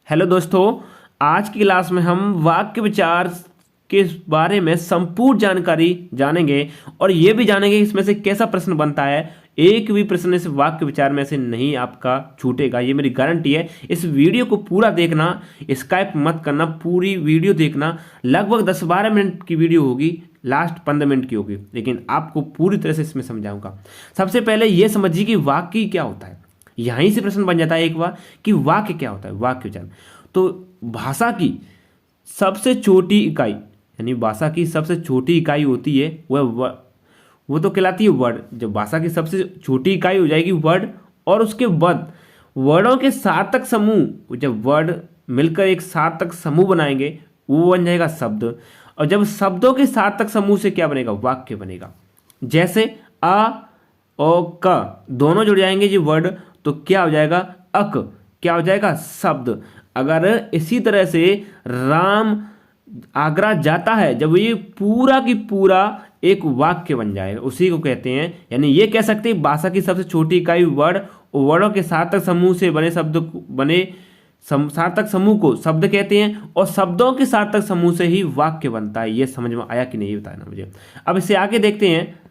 Hello दोस्तों, आज की क्लास में हम वाक्य विचार के बारे में संपूर्ण जानकारी जानेंगे और ये भी जानेंगे इसमें से कैसा प्रश्न बनता है। एक भी प्रश्न इस वाक्य विचार में से नहीं आपका छूटेगा, ये मेरी गारंटी है। इस वीडियो को पूरा देखना, स्किप मत करना, पूरी वीडियो देखना। लगभग 10-12 मिनट की वीडियो होगी, लास्ट 15 मिनट की होगी, लेकिन आपको पूरी तरह से इसमें समझाऊंगा। सबसे पहले ये समझिए कि वाक्य क्या होता है। यहीं से प्रश्न बन जाता है एक बार कि वाक्य क्या होता है। वाक्य विचार तो भाषा की सबसे छोटी इकाई, यानी भाषा की सबसे छोटी इकाई होती है वो तो कहलाती है वर्ड। जब भाषा की सबसे छोटी इकाई हो जाएगी वर्ड, और उसके बाद वर्डों के सार्थक समूह, जब वर्ड मिलकर एक सार्थक समूह बनाएंगे वो बन जाएगा शब्द। और जब शब्दों के सार्थक समूह से क्या बनेगा, वाक्य बनेगा। जैसे अ और क दोनों जुड़ जाएंगे जी वर्ड, तो क्या हो जाएगा, अक क्या हो जाएगा, शब्द। अगर इसी तरह से राम आगरा जाता है, जब ये पूरा की पूरा एक वाक्य बन जाएगा, उसी को कहते हैं, यानी ये कह सकते हैं भाषा की सबसे छोटी इकाई वर्ड, वर्डों के सार्थक समूह से बने शब्द बने सार्थक समूह को शब्द कहते हैं, और शब्दों के सार्थक समूह से ही वाक्य बनता है। ये समझ में आया कि नहीं, ये बताना मुझे। अब इससे आगे देखते हैं।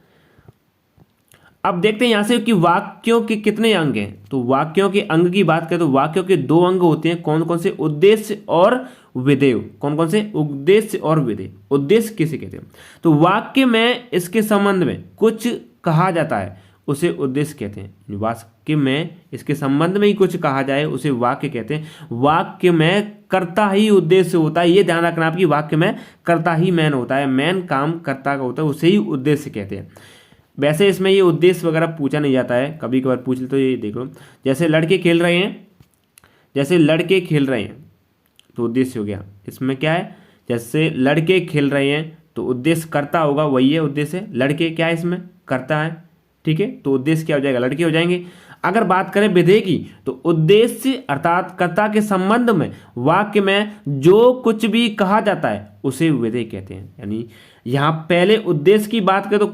अब देखते हैं यहां से कि वाक्यों के कितने अंग हैं। तो वाक्यों के अंग की बात करें तो वाक्यों के 2 अंग होते हैं। कौन कौन से, उद्देश्य और विधेय। कौन कौन से, उद्देश्य और विधेय। उद्देश्य किसे कहते हैं, तो वाक्य में इसके संबंध में कुछ कहा जाता है उसे उद्देश्य कहते हैं। वाक्य में इसके संबंध में ही कुछ कहा जाए उसे वाक्य कहते हैं। वाक्य में कर्ता ही उद्देश्य होता है, ये ध्यान रखना आप कि वाक्य में कर्ता ही मैन होता है, मैन काम कर्ता का होता है, उसे ही उद्देश्य कहते हैं। वैसे इसमें ये उद्देश्य वगैरह पूछा नहीं जाता है, कभी कभार पूछ ले तो ये देख लो। जैसे लड़के खेल रहे हैं, तो उद्देश्य हो गया। इसमें क्या है, जैसे लड़के खेल रहे हैं तो उद्देश्य कर्ता होगा, वही है उद्देश्य। लड़के क्या है, इसमें कर्ता है, ठीक है, तो उद्देश्य क्या हो जाएगा, लड़के हो जाएंगे। अगर बात करें विधेय की, तो उद्देश्य अर्थात कर्ता के संबंध में वाक्य में जो कुछ भी कहा जाता है उसे विधेय कहते हैं। यानी यहाँ पहले उद्देश्य की बात करें तो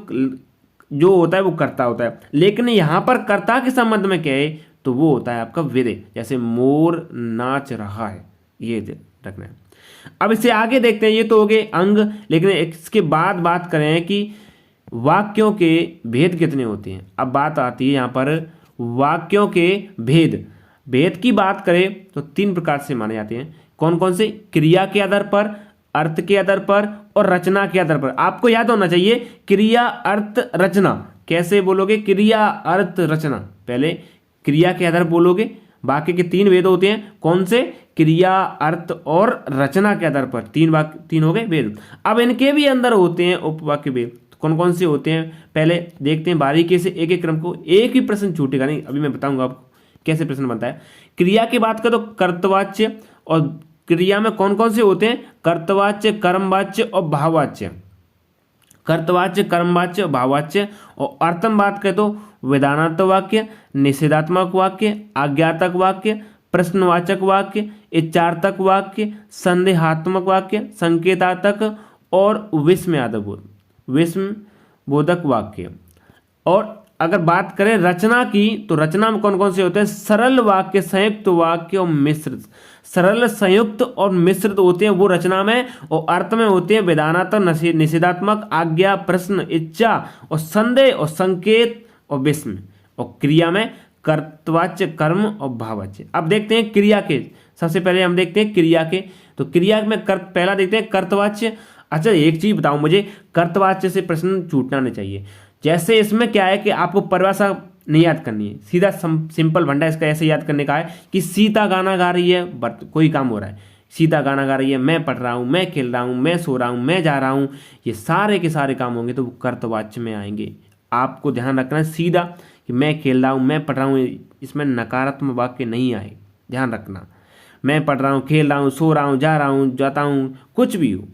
जो होता है वो कर्ता होता है, लेकिन यहाँ पर कर्ता के संबंध में क्या है तो वो होता है आपका विधेय। जैसे मोर नाच रहा है, ये रखना है। अब इससे आगे देखते हैं, ये तो हो गए अंग, लेकिन इसके बाद बात करें कि वाक्यों के भेद कितने होते हैं। अब बात आती है यहाँ पर वाक्यों के भेद की बात करें तो 3 प्रकार से माने जाते हैं। कौन कौन से, क्रिया के आधार पर, अर्थ के आधार पर और रचना के आधार पर। आपको याद होना चाहिए क्रिया अर्थ रचना। कैसे बोलोगे, क्रिया अर्थ रचना, पहले क्रिया के आधार बोलोगे। बाकी के 3 वेद होते हैं, कौन से, क्रिया अर्थ और रचना के आधार पर। 3 हो गए वेद। अब इनके भी अंदर होते हैं उपवाक्य वेद। कौन कौन से होते हैं पहले देखते हैं बारीकी से, एक एक क्रम को। एक ही प्रश्न छूटेगा नहीं, अभी मैं बताऊंगा आपको कैसे प्रश्न बनता है। क्रिया की बात करें तो कर्तवाच्य, और क्रिया में कौन कौन से होते हैं, कर्तवाच्य, कर्मवाच्य और भाववाच्य। कर्तवाच्य, कर्मवाच्य और भाववाच्य। और अर्थम बात करें तो विधानात्मक वाक्य, निषेधात्मक वाक्य, आज्ञार्थक वाक्य, प्रश्नवाचक वाक्य, इच्छार्थक वाक्य, संदेहात्मक वाक्य, संकेतार्थक और विस्मयबोधक वाक्य। और अगर बात करें रचना की, तो रचना में कौन कौन से होते हैं, सरल वाक्य, संयुक्त वाक्य और मिश्रित। सरल, संयुक्त और मिश्रित होते हैं वो रचना में, और अर्थ में होते हैं विधानात्मक, निषेधात्मक, आज्ञा, प्रश्न, इच्छा और संदेह और संकेत और विस्मय। और क्रिया में कर्तवाच्य, कर्म और भाववाच्य। अब देखते हैं क्रिया के। सबसे पहले हम देखते हैं क्रिया के। तो क्रिया में पहला देखते हैं कर्तवाच्य। अच्छा एक चीज बताओ मुझे, कर्तवाच्य से प्रश्न छूटना नहीं चाहिए। जैसे इसमें क्या है कि आपको परिभाषा नहीं याद करनी है, सीधा सिंपल भंडा इसका ऐसे याद करने का है कि सीता गाना गा रही है, बट कोई काम हो रहा है, सीता गाना गा रही है, मैं पढ़ रहा हूँ, मैं खेल रहा हूँ, मैं सो रहा हूँ, मैं जा रहा हूँ, ये सारे के सारे काम होंगे तो वो कर्तवाच्य में आएंगे। आपको ध्यान रखना है सीधा कि मैं खेल रहा हूँ, मैं पढ़ रहा हूँ, इसमें नकारात्मक वाक्य नहीं आए, ध्यान रखना। मैं पढ़ रहा हूँ, खेल रहा हूँ, सो रहा हूँ, जा रहा हूँ, जाता हूँ, कुछ भी हो।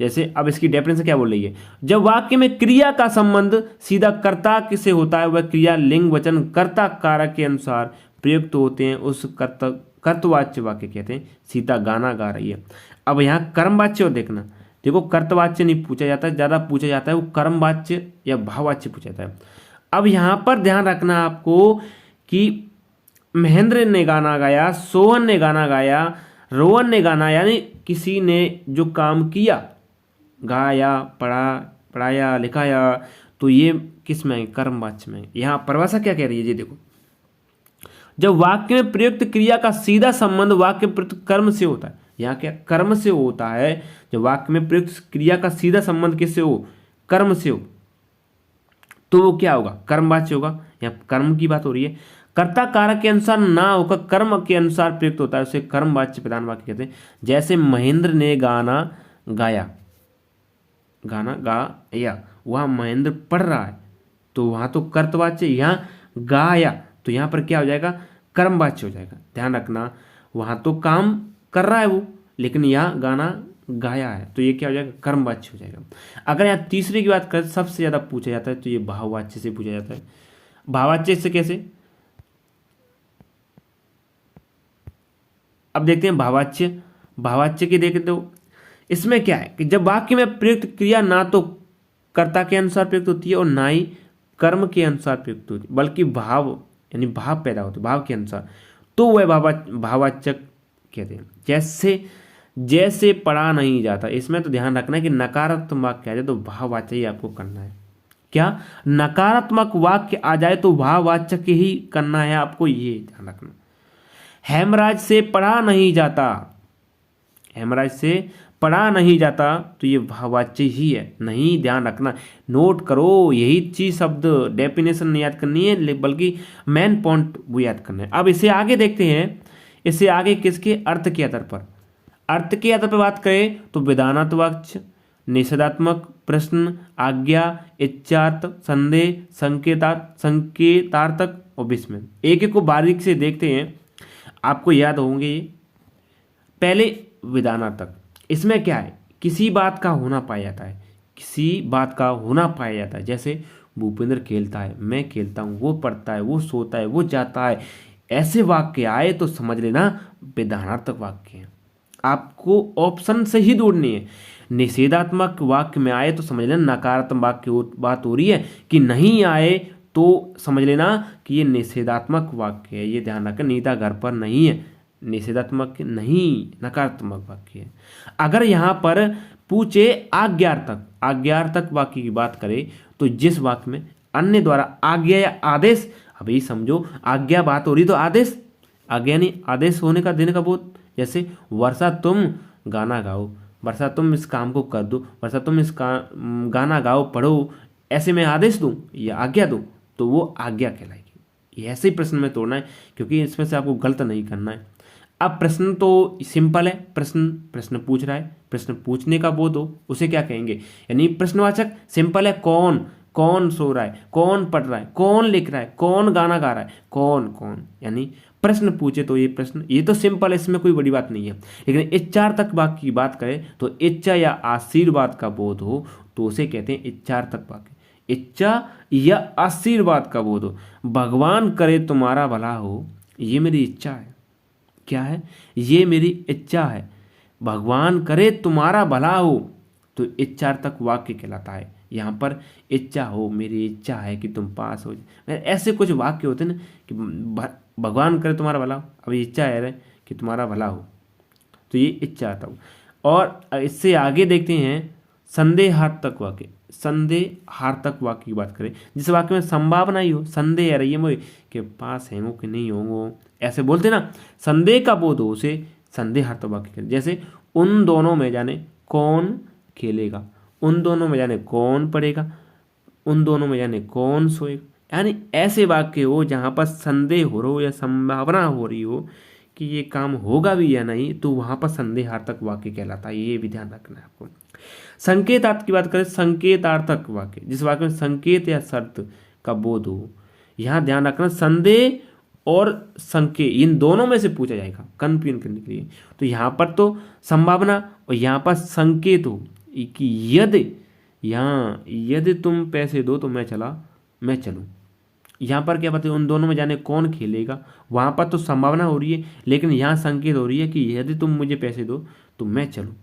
जैसे अब इसकी डेफिनेशन क्या बोल रही है, जब वाक्य में क्रिया का संबंध सीधा कर्ता से होता है, वह क्रिया लिंग वचन कर्ता कारक के अनुसार प्रयुक्त होते हैं, उस कर्तवाच्य वाक्य कहते हैं। सीता गाना गा रही है। अब यहाँ कर्मवाच्य देखना, देखो कर्तवाच्य नहीं पूछा जाता है, ज़्यादा पूछा जाता है वो कर्मवाच्य या भाववाच्य पूछा जाता है। अब यहाँ पर ध्यान रखना आपको कि महेंद्र ने गाना गाया, सोहन ने गाना गाया, रोहन ने गाना यानी किसी ने जो काम किया, गाया, पढ़ाया, लिखाया, तो ये किस में है? कर्मवाच्य में। यहाँ परिभाषा क्या कह रही है जी देखो, जब वाक्य में प्रयुक्त क्रिया का सीधा संबंध वाक्य प्रयुक्त कर्म से होता है, यहाँ क्या कर्म से होता है, जब वाक्य में प्रयुक्त क्रिया का सीधा संबंध किससे हो? कर्म से हो, तो वो क्या होगा? कर्मवाच्य होगा। यहाँ कर्म की बात हो रही है, कर्ता कारक के अनुसार ना होकर कर्म के अनुसार प्रयुक्त होता है, उसे कर्मवाच्य प्रधान वाक्य कहते हैं। जैसे महेंद्र ने गाना गाया, गाना गाया, वहां महेंद्र पढ़ रहा है, तो वहां तो कर्तवाच्य, यहाँ गाया तो यहाँ पर क्या हो जाएगा? कर्मवाच्य हो जाएगा। ध्यान रखना, वहां तो काम कर रहा है वो, लेकिन यहाँ गाना गाया है, तो ये क्या हो जाएगा? कर्मवाच्य हो जाएगा। अगर यहाँ तीसरे की बात करें, सबसे ज्यादा पूछा जाता है, तो ये भाववाच्य से पूछा जाता है। भाववाच्य से कैसे? अब देखते हैं भाववाच्य। भाववाच्य की देखते हो, इसमें क्या है कि जब वाक्य में प्रयुक्त क्रिया ना तो कर्ता के अनुसार प्रयुक्त होती है और ना ही कर्म के अनुसार प्रयुक्त होती है, बल्कि भाव यानी भाव पैदा होते भाव के अनुसार, तो वह भाववाचक कहते हैं। जैसे पढ़ा नहीं जाता, इसमें तो ध्यान रखना है कि नकारात्मक वाक्य आ जाए तो भाववाचक ही आपको करना है। क्या नकारात्मक वाक्य आ जाए तो भाववाचक ही करना है आपको, ये ध्यान रखना। हेमराज से पढ़ा नहीं जाता, हेमराज से पढ़ा नहीं जाता, तो ये भाववाच्य ही है। नहीं, ध्यान रखना, नोट करो, यही चीज शब्द डेफिनेशन नहीं याद करनी है, बल्कि मेन पॉइंट वो याद करना है। अब इसे आगे देखते हैं, इसे आगे किसके? अर्थ के आधार पर। अर्थ के आधार पर बात करें तो विधानात्मक वाक्य, निषेधात्मक प्रश्न, आज्ञा, इच्छार्थ, संदेह, संकेतार्थक और विस्मय। एक एक को बारीक से देखते हैं, आपको याद होंगे ये। पहले विधानात्मक, इसमें क्या है? किसी बात का होना पाया जाता है, किसी बात का होना पाया जाता है। जैसे भूपेंद्र खेलता है, मैं खेलता हूँ, वो पढ़ता है, वो सोता है, वो जाता है, ऐसे वाक्य आए तो समझ लेना विधानात्मक वाक्य है। आपको ऑप्शन से ही ढूंढनी है। निषेधात्मक वाक्य में आए तो समझ लेना नकारात्मक वाक्य बात हो रही है, कि नहीं आए तो समझ लेना कि ये निषेधात्मक वाक्य है। ये ध्यान रखें, नीता घर पर नहीं है, निषेधात्मक नहीं, नकारात्मक वाक्य है। अगर यहाँ पर पूछे आज्ञार्थक वाक्य की बात करें तो जिस वाक्य में अन्य द्वारा आज्ञा या आदेश, अभी समझो आज्ञा बात हो रही तो आदेश, आज्ञा नहीं आदेश होने का देने का बोध। जैसे वर्षा तुम गाना गाओ, वर्षा तुम इस काम को कर दो, वर्षा तुम इस गाना गाओ, पढ़ो, ऐसे मैं आदेश दूं या आज्ञा दूं तो वो आज्ञा कहलाएगी। ये ऐसे ही प्रश्न में तोड़ना है, क्योंकि इसमें से आपको गलत नहीं करना है। अब प्रश्न तो सिंपल है, प्रश्न पूछ रहा है, प्रश्न पूछने का बोध हो उसे क्या कहेंगे? यानी प्रश्नवाचक सिंपल है। कौन सो रहा है, कौन पढ़ रहा है, कौन लिख रहा है, कौन गाना गा रहा है, कौन यानी प्रश्न पूछे तो ये प्रश्न, ये तो सिंपल है, इसमें कोई बड़ी बात नहीं है। लेकिन इच्छार्थक वाक्य की बात करें तो इच्छा या आशीर्वाद का बोध हो तो उसे कहते हैं इच्छार्थक वाक्य। इच्छा या आशीर्वाद का बोध हो, भगवान करे तुम्हारा भला हो, ये मेरी इच्छा है। क्या है? ये मेरी इच्छा है। भगवान करे तुम्हारा भला हो तो इच्छार्थक वाक्य कहलाता है। यहाँ पर इच्छा हो, मेरी इच्छा है कि तुम पास हो जाए, ऐसे कुछ वाक्य होते हैं ना कि भगवान करे तुम्हारा भला हो, अभी इच्छा है कि तुम्हारा भला हो, तो ये इच्छा आता हो। और इससे आगे देखते हैं संदेहार्थक वाक्य। संदेहार्थक वाक्य की बात करें, जिस वाक्य में संभावना ही हो, संदेह है रही है मुझे कि पास है कि नहीं होंगे, ऐसे बोलते ना, संदेह का बोध हो उसे संदेहार्थक वाक्य करें। जैसे उन दोनों में जाने कौन खेलेगा, उन दोनों में जाने कौन पढ़ेगा, उन दोनों में जाने कौन सोएगा। यानी ऐसे वाक्य हो जहाँ पर संदेह हो रहा हो या संभावना हो रही हो कि ये काम होगा भी या नहीं, तो वहाँ पर संदेहार्थक वाक्य कहलाता है। ये भी ध्यान रखना है आपको। संकेतार्थ की बात करें, संकेतार्थक वाक्य, जिस वाक्य में संकेत या शर्त का बोध हो, यहाँ ध्यान रखना संदेह और संकेत इन दोनों में से पूछा जाएगा कंफ्यूजन करने के लिए। तो यहाँ पर तो संभावना और यहाँ पर संकेत हो कि यदि तुम पैसे दो तो मैं चलूँ। यहाँ पर क्या बताइए, उन दोनों में जाने कौन खेलेगा, वहाँ पर तो संभावना हो रही है, लेकिन यहाँ संकेत हो रही है कि यदि तुम मुझे पैसे दो तो मैं चलूँ।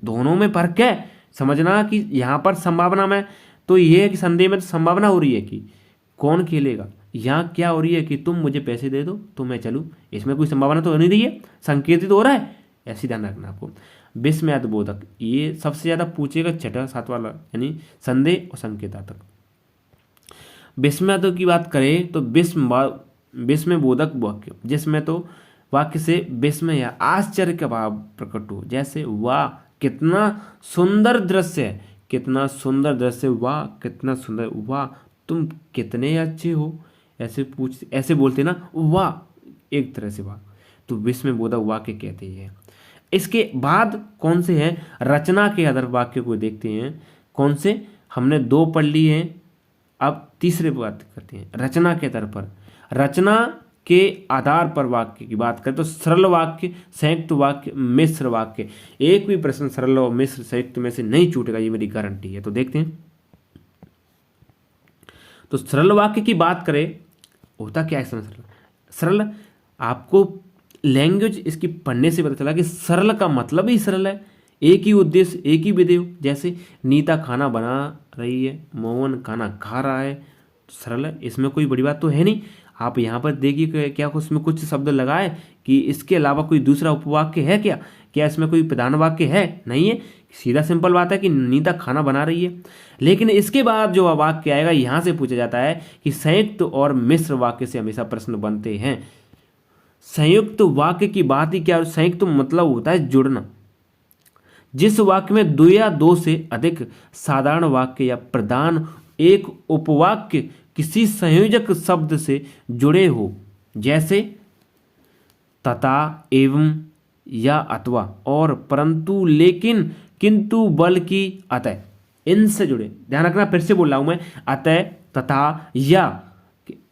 दोनों में फर्क है, समझना कि यहाँ पर संभावना में तो ये है कि संदेह में तो संभावना हो रही है कि कौन खेलेगा, यहाँ क्या हो रही है कि तुम मुझे पैसे दे दो तो मैं चलूँ, इसमें कोई संभावना तो हो नहीं रही है, संकेतित हो रहा है, ऐसे ध्यान रखना आपको। विस्मयादिबोधक ये सबसे ज़्यादा पूछेगा, छठा सात वाला, यानी संदेह और संकेतात्मक। विस्मयादिबोधक की बात करें तो विस्मयबोधक वाक्य, जिसमें तो वाक्य से विस्मय या आश्चर्य का भाव प्रकट हो, जैसे वाह कितना सुंदर दृश्य है, कितना सुंदर दृश्य, वाह कितना सुंदर, वाह तुम कितने अच्छे हो, ऐसे बोलते ना, वाह एक तरह से वाह, तो विस्मयबोधक वाक्य कहते हैं। इसके बाद कौन से हैं, रचना के आधार वाक्य को देखते हैं। कौन से, हमने दो पढ़ लिए हैं, अब तीसरे बात करते हैं रचना के आधार पर। रचना के आधार पर वाक्य की बात करें तो सरल वाक्य, संयुक्त वाक्य, मिश्र वाक्य। एक भी प्रश्न सरल और मिश्र संयुक्त में से नहीं छूटेगा, ये मेरी गारंटी है। तो देखते हैं, तो सरल वाक्य की बात करें, होता क्या है इसमें सरल, सरल आपको लैंग्वेज इसकी पढ़ने से पता चला कि सरल का मतलब ही सरल है, एक ही उद्देश्य, एक ही विधेय। जैसे नीता खाना बना रही है, मोहन खाना खा रहा है, तो सरल है, इसमें कोई बड़ी बात तो है नहीं। आप यहाँ पर देखिए क्या उसमें कुछ शब्द लगाए कि इसके अलावा कोई दूसरा उपवाक्य है क्या, क्या इसमें कोई प्रधान वाक्य है, नहीं है, सीधा सिंपल बात है कि नीता खाना बना रही है। लेकिन इसके बाद जो वाक्य आएगा, यहाँ से पूछा जाता है कि संयुक्त और मिश्र वाक्य से हमेशा प्रश्न बनते हैं। संयुक्त वाक्य की बात ही क्या, संयुक्त मतलब होता है जुड़ना। जिस वाक्य में दो या दो से अधिक साधारण वाक्य या प्रधान एक उपवाक्य किसी संयोजक शब्द से जुड़े हो, जैसे तथा, एवं या अथवा, और, परंतु, लेकिन, किंतु, बल्कि, अतः, इनसे जुड़े। ध्यान रखना, फिर से बोल रहा हूं मैं, अतः, तथा, या,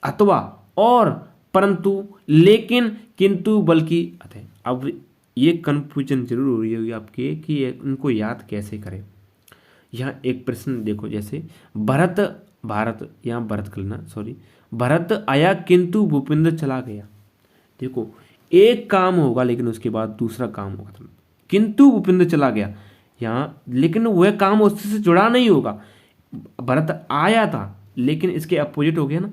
अथवा, और, परंतु, लेकिन, किंतु, बल्कि, अतः। अब ये कन्फ्यूजन जरूर हो रही होगी आपके कि उनको याद कैसे करें। यहाँ एक प्रश्न देखो, जैसे भारत यहाँ भरत कर लेना, सॉरी, भरत आया किंतु भूपेंद्र चला गया। देखो एक काम होगा लेकिन उसके बाद दूसरा काम होगा, किंतु भूपेंद्र चला गया यहाँ, लेकिन वह काम उससे जुड़ा नहीं होगा। भरत आया था लेकिन इसके अपोजिट हो गया ना,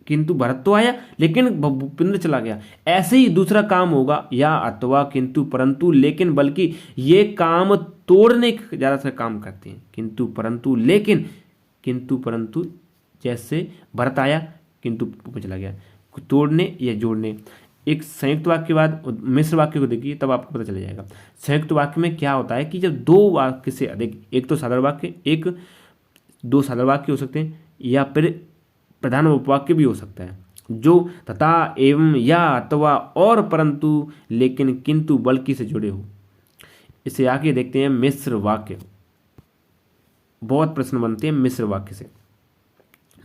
किंतु भरत तो आया लेकिन भूपेंद्र चला गया। ऐसे ही दूसरा काम होगा, या, अथवा, किंतु, परंतु, लेकिन, बल्कि। ये काम तोड़ने का ज़्यादातर काम करते हैं, किंतु, परंतु, लेकिन, किंतु, परंतु। जैसे भरत आया किंतु भूपेंद्र चला गया, तोड़ने या जोड़ने। एक संयुक्त वाक्य के बाद मिश्र वाक्य को देखिए, तब आपको पता चल जाएगा। संयुक्त वाक्य में क्या होता है कि जब दो वाक्य से अधिक, एक तो साधारण वाक्य, एक दो साधारण वाक्य हो सकते हैं, या फिर प्रधान उपवाक्य भी हो सकता है, जो तथा, एवं, या, अथवा, और, परंतु, लेकिन, किंतु, बल्कि से जुड़े हो। इसे आगे देखते हैं मिश्र वाक्य। बहुत प्रश्न बनते हैं मिश्र वाक्य से।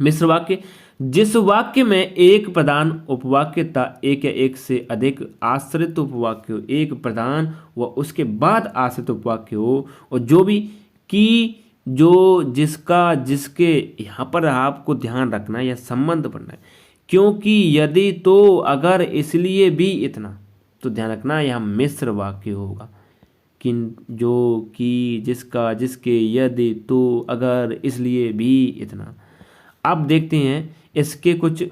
मिश्र वाक्य, जिस वाक्य में एक प्रधान उपवाक्य तथा एक या एक से अधिक आश्रित उपवाक्य हो, एक प्रधान व उसके बाद आश्रित उपवाक्य हो, और जो भी की, जो, जिसका, जिसके, यहाँ पर आपको ध्यान रखना या संबंध पढ़ना है, क्योंकि, यदि, तो, अगर, इसलिए भी, इतना। तो ध्यान रखना यहाँ मिश्र वाक्य होगा, किन, जो, की, जिसका, जिसके, यदि, तो, अगर, इसलिए भी, इतना। अब देखते हैं इसके कुछ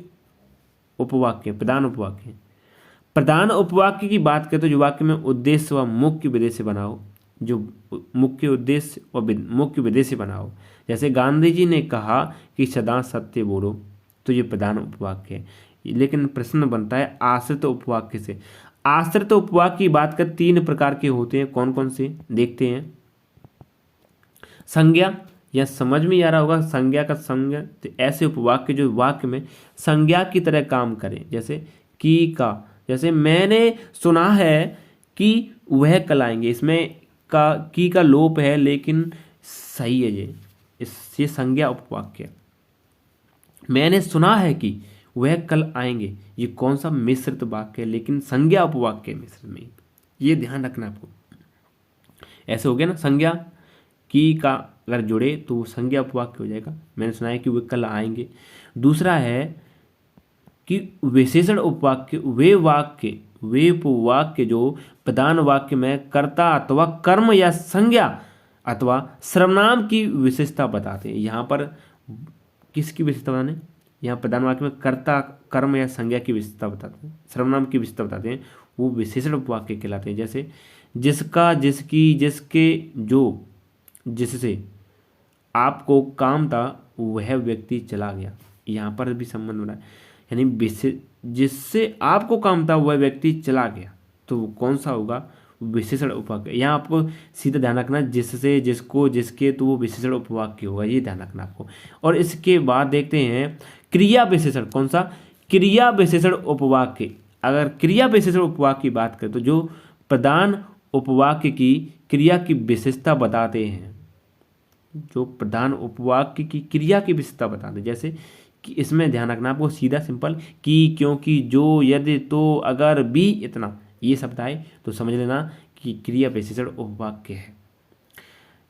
उपवाक्य, प्रधान उपवाक्य। प्रधान उपवाक्य की बात करें तो जो वाक्य में उद्देश्य व मुख्य विधेय से बना हो, जो मुख्य उद्देश्य और मुख्य विधेय से बना हो, जैसे गांधी जी ने कहा कि सदा सत्य बोलो, तो ये प्रधान उपवाक्य है। लेकिन प्रश्न बनता है आश्रित उपवाक्य से। आश्रित उपवाक्य की बात कर तीन प्रकार के होते हैं, कौन कौन से देखते हैं। संज्ञा, या समझ में आ रहा होगा, संज्ञा का संज्ञा, तो ऐसे उपवाक्य जो वाक्य में संज्ञा की तरह काम करें, जैसे की का, जैसे मैंने सुना है कि वह कल आएंगे, इसमें का, की का लोप है लेकिन सही है ये संज्ञा उपवाक्य। मैंने सुना है कि वह कल आएंगे, ये कौन सा मिश्रित वाक्य है, लेकिन संज्ञा उपवाक्य मिश्रित में, ये ध्यान रखना आपको। ऐसे हो गया ना, संज्ञा की का अगर जुड़े तो वो संज्ञा उपवाक्य हो जाएगा, मैंने सुना है कि वे कल आएंगे। दूसरा है कि विशेषण उपवाक्य, वे उपवाक्य जो प्रधान वाक्य में कर्ता अथवा कर्म या संज्ञा अथवा सर्वनाम की विशेषता बताते हैं। यहाँ पर किसकी विशेषता बताने, यहाँ प्रधान वाक्य में कर्ता, कर्म या संज्ञा की विशेषता बताते हैं, सर्वनाम की विशेषता बताते हैं, वो विशेषण उपवाक्य कहलाते हैं। जैसे जिसका, जिसकी, जिसके, जो, जिससे आपको काम था वह व्यक्ति चला गया, यहाँ पर भी संबंध बना है, यानी जिससे आपको काम था वह व्यक्ति चला गया, तो वो कौन सा होगा, विशेषण उपवाक्य। यहाँ आपको सीधा ध्यान रखना, जिससे, जिसको, जिसके, तो वो विशेषण उपवाक्य होगा, ये ध्यान रखना आपको। और इसके बाद देखते हैं क्रिया विशेषण, कौन सा, क्रिया विशेषण उपवाक्य। अगर क्रिया विशेषण उपवाक्य की बात करें तो जो प्रधान उपवाक्य की क्रिया की विशेषता बताते हैं, जो प्रधान उपवाक्य की क्रिया की विशेषता बताते हैं। जैसे कि इसमें ध्यान रखना आपको, सीधा सिंपल, कि, क्योंकि, जो, यदि, तो, अगर, भी, इतना, ये शब्द आए तो समझ लेना कि क्रिया विशेषण उपवाक्य है।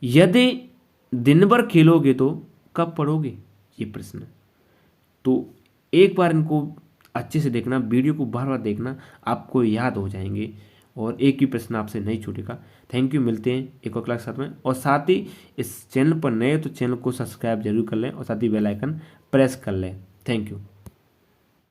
यदि दिन भर खेलोगे तो कब पढ़ोगे, ये प्रश्न। तो एक बार इनको अच्छे से देखना, वीडियो को बार बार देखना, आपको याद हो जाएंगे और एक ही प्रश्न आपसे नहीं छूटेगा। थैंक यू, मिलते हैं एक और क्लास साथ में। और साथ ही इस चैनल पर नए तो चैनल को सब्सक्राइब जरूर कर लें और साथ ही बेल आइकन प्रेस कर लें। Thank you.